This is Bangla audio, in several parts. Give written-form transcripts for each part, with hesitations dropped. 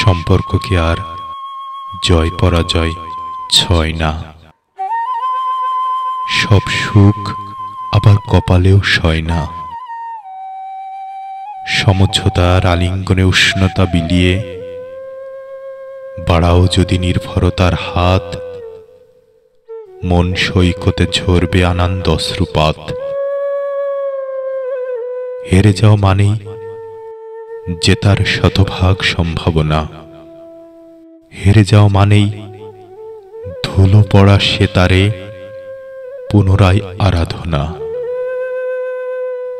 সম্পর্ককে আর জয় পরাজয় ছয় না। সব সুখ আবার কপালেও সয় না। সমঝোতার আলিঙ্গনে উষ্ণতা বিলিয়ে বাড়াও যদি নির্ভরতার হাত, মন সৈকতে ঝরবে আনন্দ অশ্রুপাত। হেরে যাও মানেই জেতার শতভাগ সম্ভাবনা। হেরে যাও মানেই ধুলো পড়া সেতারে পুনরায় আরাধনা।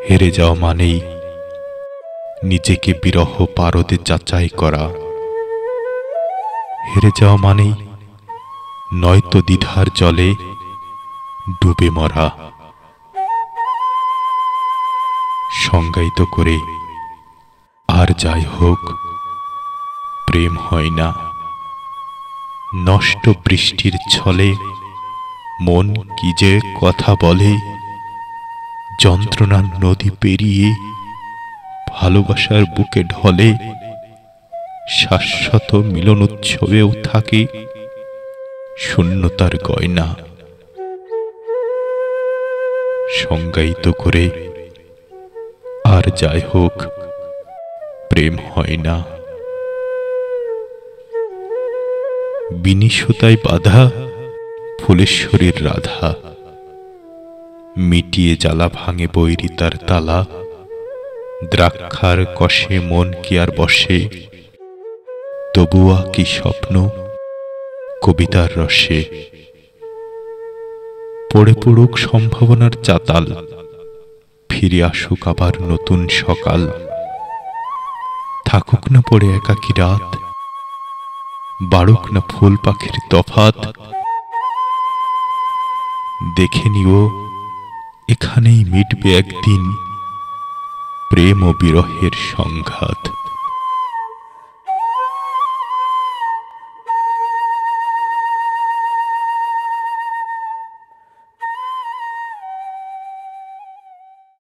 হেরে যাও মানেই নিজেকে বিরহ পারদে যাচাই করা। হেরে যাও মানেই নয়তো দ্বিধার জলে ডুবে মরা। সংজ্ঞায়িত করে আর যাই হোক, প্রেম হয় না। নষ্ট বৃষ্টির ছলে মন কি যে কথা বলে, যন্ত্রণার নদী পেরিয়ে ভালোবাসার বুকে ঢলে। শাশ্বত মিলন উৎসবেও থাকে শূন্যতার গয়না। সংজ্ঞায়িত করে আর যাই হোক, প্রেম হয় না। বিনিশুতায় বাধা ফুলেশ্বরীর রাধা, মিটিয়ে জ্বালা ভাঙে বৈরিতার তালা। দ্রাক্ষার কষে মন কি আর বসে, তবুয়া কি স্বপ্ন কবিতার রসে। পড়ে পড়ুক সম্ভাবনার চাতাল, ফিরে আসুক আবার নতুন সকাল। থাকুক না পড়ে একাকী রাত, বাড়ুক না ফুল পাখির তফাত। দেখে নিও এখানেই মিটবে একদিন প্রেম ও বিরহের সংঘাত।